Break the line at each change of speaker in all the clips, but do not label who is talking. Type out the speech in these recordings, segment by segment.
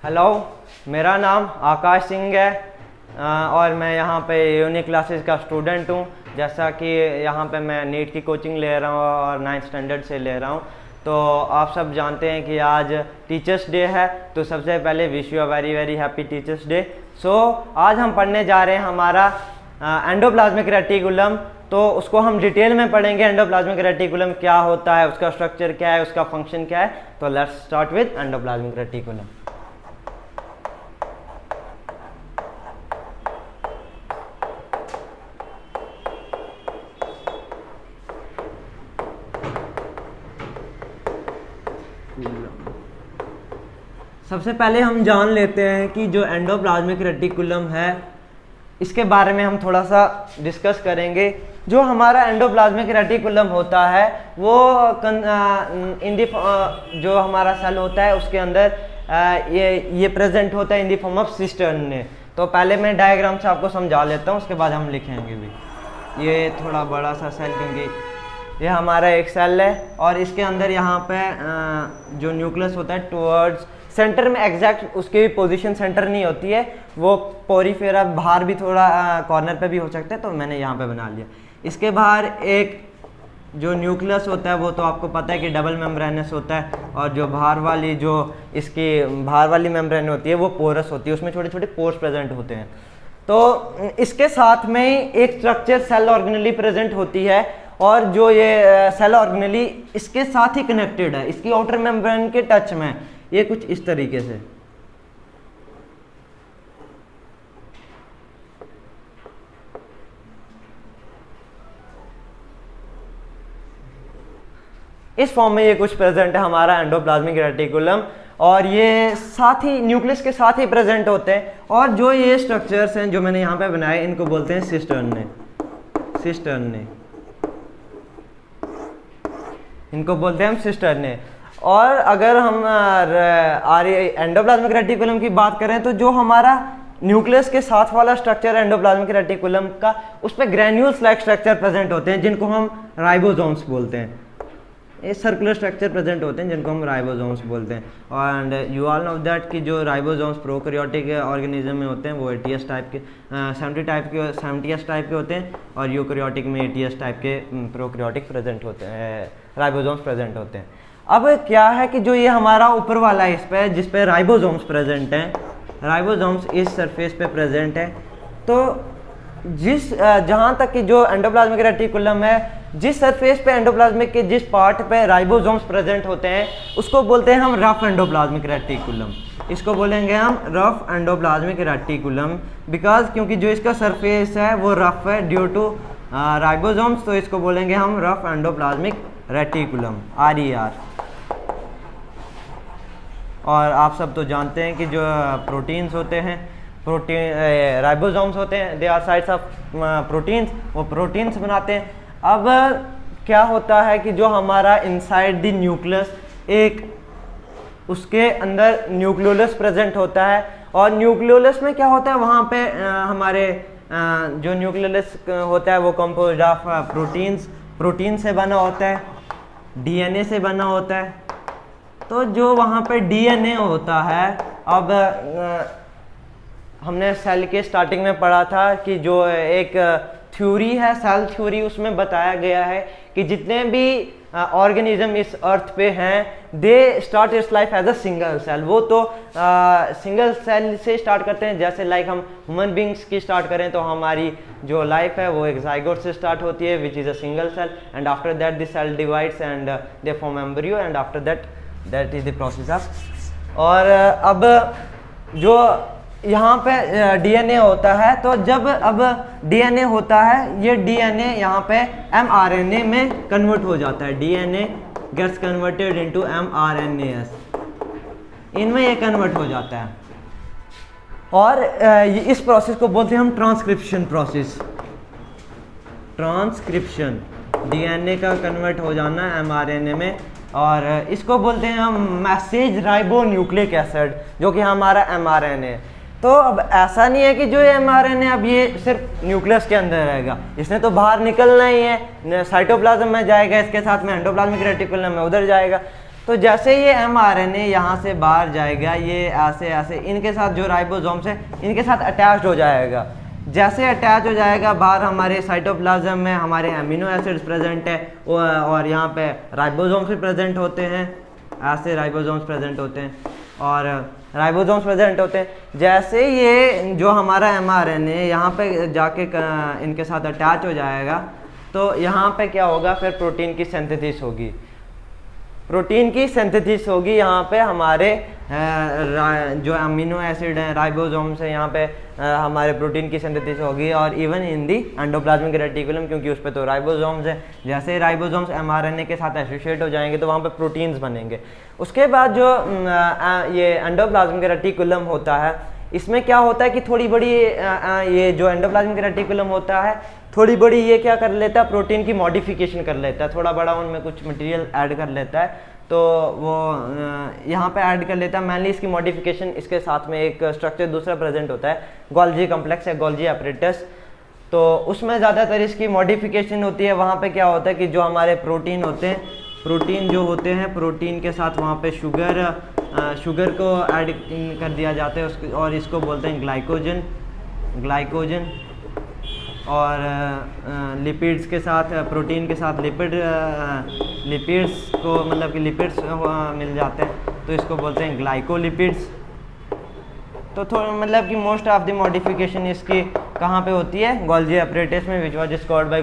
Hello, मेरा नाम आकाश सिंह है और मैं यहाँ पे यूनिक क्लासेस का स्टूडेंट हूँ। जैसा कि यहाँ पे मैं नीट की कोचिंग ले रहा हूँ और 9th स्टैंडर्ड से ले रहा हूँ। तो आप सब जानते हैं कि आज टीचर्स डे है, तो सबसे पहले wish you a very very happy teachers day. So आज हम पढ़ने जा रहे हैं हमारा एंडोप्लाज्मिक रेटिकुलम। तो उसको हम डिटेल में पढ़ेंगे, एंडोप्लाज्मिक रेटिकुलम क्या होता है, उसका स्ट्रक्चर क्या है, उसका फंक्शन क्या है। तो let's start with endoplasmic reticulum. सबसे पहले हम जान लेते हैं कि जो एंडोप्लाज्मिक रेटिकुलम है इसके बारे में हम थोड़ा सा डिस्कस करेंगे। जो हमारा एंडोप्लाज्मिक रेटिकुलम होता है वो जो हमारा सेल होता है उसके अंदर ये प्रेजेंट होता है in the form of cistern. तो पहले मैं डायग्राम से आपको समझा लेता हूँ, उसके बाद हम लिखेंगे भी। ये थोड़ा बड़ा सा सेल, क्योंकि ये हमारा एक सेल है और इसके अंदर यहाँ पे जो न्यूक्लियस होता है टुवर्ड्स सेंटर में, एग्जैक्ट उसकी पोजीशन सेंटर नहीं होती है, वो पोरीफेरा बाहर भी थोड़ा कॉर्नर पे भी हो सकता है, तो मैंने यहाँ पे बना लिया। इसके बाहर एक जो न्यूक्लियस होता है वो तो आपको पता है कि डबल मेम्ब्रेनस होता है, और जो बाहर वाली जो इसकी बाहर वाली मेम्ब्रेन होती है वो पोरस होती है, उसमें छोटे छोटे पोर्स प्रेजेंट होते हैं। तो इसके साथ में एक स्ट्रक्चर सेल ऑर्गेनेली प्रेजेंट होती है, और जो ये सेल ऑर्गेनेली इसके साथ ही कनेक्टेड है, इसकी आउटर मेम्ब्रेन के टच में, ये कुछ इस तरीके से। इस फॉर्म में ये कुछ प्रेजेंट है हमारा एंडोप्लाज्मिक रेटिकुलम, और ये साथ ही न्यूक्लियस के साथ ही प्रेजेंट होते हैं। और जो ये स्ट्रक्चर्स हैं जो मैंने यहाँ पे बनाए, इनको बोलते हैं सिस्टर्न। इनको बोलते हैं हम सिस्टर्न। और अगर हम एंडोप्लाज्मिक रेटिकुलम की बात करें तो जो हमारा न्यूक्लियस के साथ वाला स्ट्रक्चर है एंडोप्लाज्मिक रेटिकुलम का, उस पर ग्रैन्यूल्स लाइक स्ट्रक्चर प्रेजेंट होते हैं जिनको हम राइबोसोम्स बोलते हैं। ये सर्कुलर स्ट्रक्चर प्रेजेंट होते हैं जिनको हम राइबोसोम्स बोलते हैं। And you all know that कि जो राइबोसोम्स प्रोकैरियोटिक ऑर्गेनिज्म में होते हैं वो 80s टाइप के 70s टाइप के होते हैं, और यूकैरियोटिक में 80s टाइप के प्रोकैरियोटिक प्रेजेंट होते हैं, राइबोसोम्स प्रेजेंट होते हैं। अब क्या है कि जो ये हमारा ऊपर वाला है, इस पे जिस पे राइबोसोम्स प्रेजेंट हैं, राइबोसोम्स इस सरफेस पे प्रेजेंट है। तो जहाँ तक कि जो एंडोप्लाज्मिक रेटिकुलम है, जिस सरफेस पे एंडोप्लाज्मिक के जिस पार्ट पे राइबोसोम्स प्रेजेंट होते हैं उसको बोलते हैं हम रफ एंडोप्लाज्मिक रेटिकुलम। इसको बोलेंगे हम रफ एंडोप्लाज्मिक रेटिकुलम, बिकॉज क्योंकि जो इसका सरफेस है वो रफ है ड्यू टू राइबोसोम्स, तो इसको बोलेंगे हम रफ एंडोप्लाज्मिक रेटिकुलम, RER। और आप सब तो जानते हैं कि जो प्रोटीन्स होते हैं, राइबोसोम्स होते हैं, they are sites of proteins, वो प्रोटीन्स बनाते हैं। अब क्या होता है कि जो हमारा इनसाइड द न्यूक्लियस, एक उसके अंदर न्यूक्लियोलस प्रेजेंट होता है, और न्यूक्लियोलस में क्या होता है, वहाँ पे हमारे जो न्यूक्लियोलस होता है वो कंपोज्ड ऑफ प्रोटीन से बना होता है, DNA से बना होता है। तो जो वहाँ पे DNA होता है, अब हमने सेल के स्टार्टिंग में पढ़ा था कि जो एक थ्योरी है सेल थ्योरी, उसमें बताया गया है कि जितने भी ऑर्गेनिज्म इस अर्थ पे हैं they start its life as a single cell. वो तो सिंगल सेल से स्टार्ट करते हैं, जैसे लाइक हम ह्यूमन बींग्स की स्टार्ट करें तो हमारी जो लाइफ है वो एक जाइगोट से स्टार्ट होती है which is a single cell, and after that the cell divides and they form embryo, and after that is the process of. और अब जो यहाँ पे DNA होता है, तो जब अब DNA होता है, ये DNA यहाँ पे mRNA में कन्वर्ट हो जाता है, DNA gets converted into mRNAs, इनमें ये कन्वर्ट हो जाता है। और इस प्रोसेस को बोलते हैं हम ट्रांसक्रिप्शन प्रोसेस। ट्रांसक्रिप्शन, DNA का कन्वर्ट हो जाना mRNA में, और इसको बोलते हैं हम मैसेज राइबो न्यूक्लिक एसिड, जो कि हमारा mRNA है। तो अब ऐसा नहीं है कि जो ये mRNA अब ये सिर्फ न्यूक्लियस के अंदर रहेगा, इसने तो बाहर निकलना ही है, साइटोप्लाज्म में जाएगा, इसके साथ में एंडोप्लाज्मिक रेटिकुलम में उधर जाएगा। तो जैसे ये mRNA यहाँ से बाहर जाएगा, ये ऐसे ऐसे इनके साथ जो राइबोसोम्स है इनके साथ अटैच हो जाएगा। जैसे अटैच हो जाएगा बाहर हमारे साइटोप्लाज्म में हमारे अमीनो एसिड्स प्रेजेंट है और यहाँ पे राइबोसोम्स भी प्रेजेंट होते हैं, ऐसे राइबोसोम्स प्रेजेंट होते हैं और राइबोसोम्स प्रेजेंट होते हैं। जैसे ये जो हमारा mRNA यहाँ पे जाके इनके साथ अटैच हो जाएगा तो यहाँ पे क्या होगा, फिर प्रोटीन की सिंथेसिस होगी। प्रोटीन की सिंथेसिस होगी यहाँ पे हमारे जो अमीनो एसिड हैं राइबोसोम्स है, यहाँ पे हमारे प्रोटीन की सिंथेसिस होगी और even in the endoplasmic reticulum, क्योंकि उस पर तो राइबोसोम्स है। जैसे राइबोसोम्स mRNA के साथ एसोसिएट हो जाएंगे तो वहाँ पे प्रोटीन्स बनेंगे। उसके बाद जो ये एंडोप्लाज्मिक रेटिकुलम होता है, इसमें क्या होता है कि थोड़ी बड़ी ये जो एंडोप्लाज्मिक रेटिकुलम होता है थोड़ी बड़ी ये क्या कर लेता है, प्रोटीन की मॉडिफिकेशन कर लेता है, थोड़ा बड़ा उनमें कुछ मटेरियल ऐड कर लेता है, तो वो यहाँ पे ऐड कर लेता है। मेनली इसकी मॉडिफिकेशन, इसके साथ में एक स्ट्रक्चर दूसरा प्रेजेंट होता है, गोल्जी कॉम्प्लेक्स या गोल्जी एपरेटस, तो उसमें ज़्यादातर इसकी मॉडिफिकेशन होती है। वहाँ पे क्या होता है कि जो हमारे प्रोटीन होते हैं, प्रोटीन जो होते हैं, प्रोटीन के साथ वहाँ पे शुगर को ऐड कर दिया जाता है उसको, और इसको बोलते हैं ग्लाइकोजन और लिपिड्स के साथ, प्रोटीन के साथ लिपिड्स को मतलब कि लिपिड्स मिल जाते हैं तो इसको बोलते हैं ग्लाइकोलिपिड्स। तो थोड़ा मतलब कि मोस्ट ऑफ द मॉडिफिकेशन इसकी कहाँ पे होती है, गोल्जी एपरेटस में, which was discovered by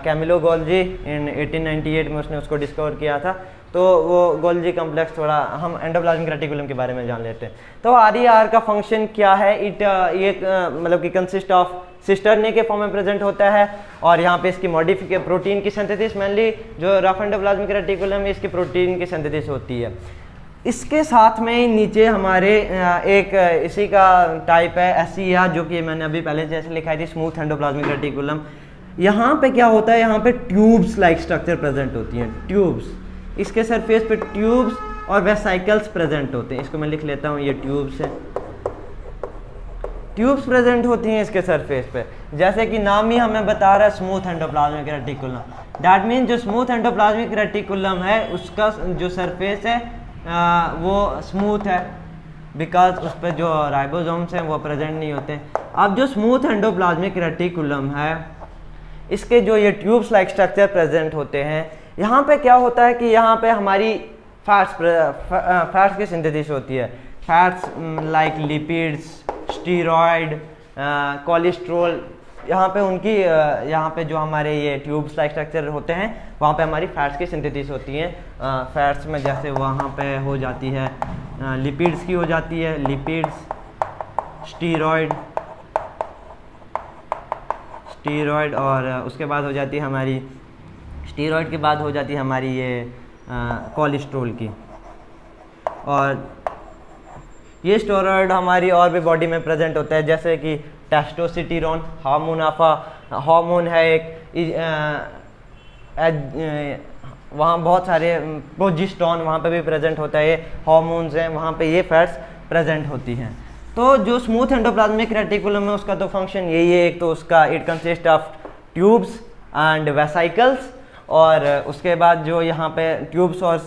Camillo Golgi in 1898 में उसने उसको डिस्कवर किया था। तो वो गोल्जी कॉम्प्लेक्स, थोड़ा हम एंडोप्लाज्मिक रेटिकुलम के बारे में जान लेते हैं। तो RER का फंक्शन क्या है, ये मतलब कि कंसिस्ट ऑफ सिस्टरने के फॉर्म में प्रेजेंट होता है और यहाँ पे इसकी मॉडिफिकेशन प्रोटीन की सिंथेसिस, मेनली जो रफ एंडोप्लाज्मिक रेटिकुलम में इसकी प्रोटीन की सिंथेसिस होती है। इसके साथ में नीचे हमारे एक इसी का टाइप है SER, जो कि मैंने अभी पहले जैसे लिखा थी, स्मूथ एंडोप्लाज्मिक रेटिकुलम। यहाँ पे क्या होता है, यहाँ पे ट्यूब्स लाइक स्ट्रक्चर प्रेजेंट होती हैं, ट्यूब्स, इसके सरफेस पे ट्यूब्स और वेसाइकल्स प्रेजेंट होते हैं। इसको मैं लिख लेता हूँ, ये ट्यूब्स हैं, ट्यूब्स प्रेजेंट होती हैं इसके सरफेस पे। जैसे कि नाम ही हमें बता रहा है smooth endoplasmic reticulum, that mean जो स्मूथ एंडोप्लाज्मिक रेटिकुलम है उसका जो सरफेस है वो स्मूथ है, बिकॉज उस पर जो राइबोसोम्स हैं वो प्रेजेंट नहीं होते। अब जो स्मूथ एंडोप्लाज्मिक रेटिकुलम है, इसके जो ये ट्यूब्स लाइक स्ट्रक्चर प्रेजेंट होते हैं, यहाँ पे क्या होता है कि यहाँ पे हमारी फैट्स की सिंथेसिस होती है, fats like lipids, steroid, cholesterol, यहाँ पे उनकी यहाँ पे जो हमारे ये ट्यूब्स लाइक स्ट्रक्चर होते हैं वहाँ पे हमारी फैट्स की सिंथेसिस होती है। फैट्स में जैसे वहाँ पे हो जाती है लिपिड्स की हो जाती है, लिपिड्स, स्टीरॉयड और उसके बाद हो जाती है हमारी, स्टीरॉयड के बाद हो जाती है हमारी ये कोलेस्ट्रॉल की। और ये स्टेरॉयड हमारी और भी बॉडी में प्रेजेंट होता है, जैसे कि टेस्टोस्टेरोन हार्मोन है एक, वहाँ बहुत सारे प्रोजेस्टेरोन वहाँ पे भी प्रेजेंट होता है, ये हार्मोन्स हैं, वहाँ पे ये फैट्स प्रेजेंट होती हैं। तो जो स्मूथ एंडोप्लाज्मिक रेटिकुलम है उसका तो फंक्शन यही है, एक तो उसका it consist of tubes and vesicles, और उसके बाद जो यहाँ पे ट्यूब्स और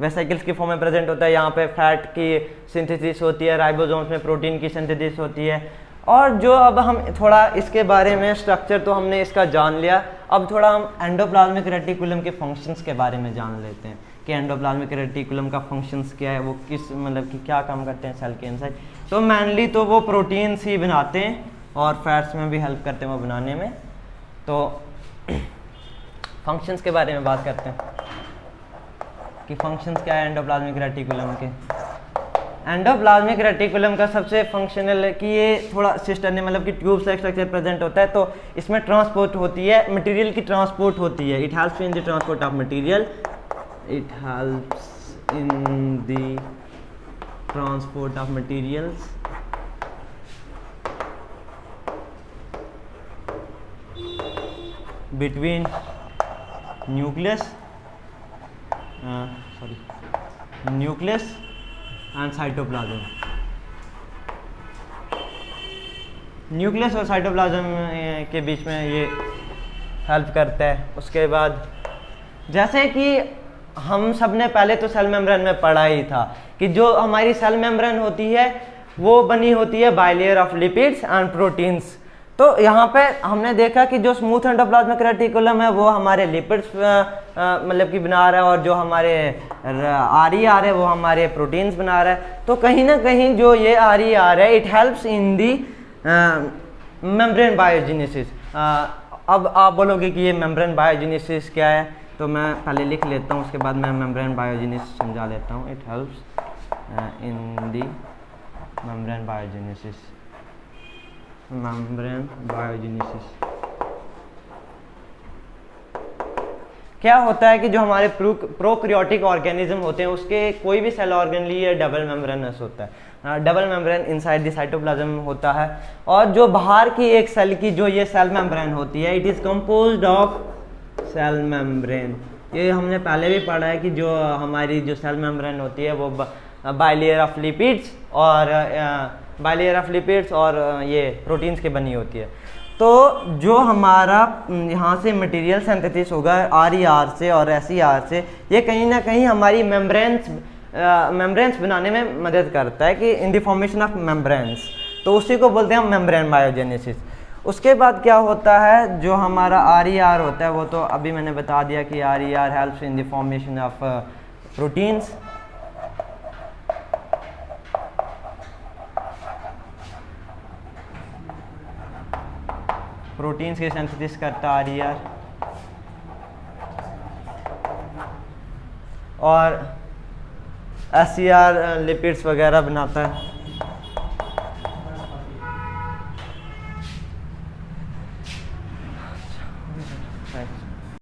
वेसाइकल्स के फॉर्म में प्रेजेंट होता है, यहाँ पे फैट की सिंथेसिस होती है, राइबोसोम्स में प्रोटीन की सिंथेसिस होती है। और जो अब हम थोड़ा इसके बारे में स्ट्रक्चर तो हमने इसका जान लिया, अब थोड़ा हम एंडोप्लाज्मिक रेटिकुलम के फंक्शंस के बारे में जान लेते हैं कि एंडोप्लाज्मिक रेटिकुलम का फंक्शंस क्या है, वो किस मतलब कि क्या काम करते हैं सेल के इनसाइड। तो मेनली तो वो प्रोटीन्स ही बनाते हैं और फैट्स में भी हेल्प करते हैं वो बनाने में। तो फंक्शंस के बारे में बात करते हैं कि फंक्शंस क्या है एंडोप्लाज्मिक रेटिकुलम के। एंडोप्लाज्मिक रेटिकुलम का सबसे फंक्शनल है कि ये थोड़ा सिस्टर ने मतलब कि ट्यूब्स लाइक स्ट्रक्चर प्रेजेंट होता है, तो इसमें ट्रांसपोर्ट होती है, मटेरियल की ट्रांसपोर्ट होती है। It helps in the transport of material, it helps in the transport of materials between nucleus and cytoplasm। Nucleus और साइटोप्लाज्म के बीच में ये हेल्प करता है। उसके बाद जैसे कि हम सब ने पहले तो सेल मेम्ब्रेन में पढ़ा ही था कि जो हमारी सेल मेम्ब्रेन होती है वो बनी होती है bilayer of lipids and proteins. तो यहाँ पे हमने देखा कि जो स्मूथ एंडोप्लाज्मिक रेटिकुलम है वो हमारे लिपिड्स मतलब कि बना रहा है, और जो हमारे RER है वो हमारे प्रोटीन्स बना रहा है। तो कहीं ना कहीं जो ये RER है it helps in the membrane biogenesis. अब आप बोलोगे कि ये मेम्ब्रेन बायोजेनेसिस क्या है, तो मैं पहले लिख लेता हूँ, उसके बाद मैं मेम्ब्रेन बायोजेनेसिस समझा देता हूँ। It helps in the membrane biogenesis. Membrane biogenesis क्या होता है कि जो हमारे प्रोकैरियोटिक ऑर्गेनिज्म होते हैं उसके कोई भी सेल ऑर्गेनली ये डबल मेम्ब्रेनस होता है, double membrane inside the cytoplasm होता है। और जो बाहर की एक सेल की जो ये सेल मेम्ब्रेन होती है it is composed of cell membrane. ये हमने पहले भी पढ़ा है कि जो हमारी जो सेल मेम्ब्रेन होती है वो बाइलेयर ऑफ लिपिड्स और ये प्रोटीन्स की बनी होती है। तो जो हमारा यहाँ से मटेरियल सिंथेसिस होगा RER से और SER से, ये कहीं ना कहीं हमारी मेम्ब्रेन्स बनाने में मदद करता है कि in the formation of membranes. तो उसी को बोलते हैं हम मेम्ब्रेन बायोजेनेसिस। उसके बाद क्या होता है, जो हमारा RER होता है वो तो अभी मैंने बता दिया कि RER helps in the formation of proteins. Proteins की सिंथेसिस करता RER, और SER लिपिड्स वगैरह बनाता है।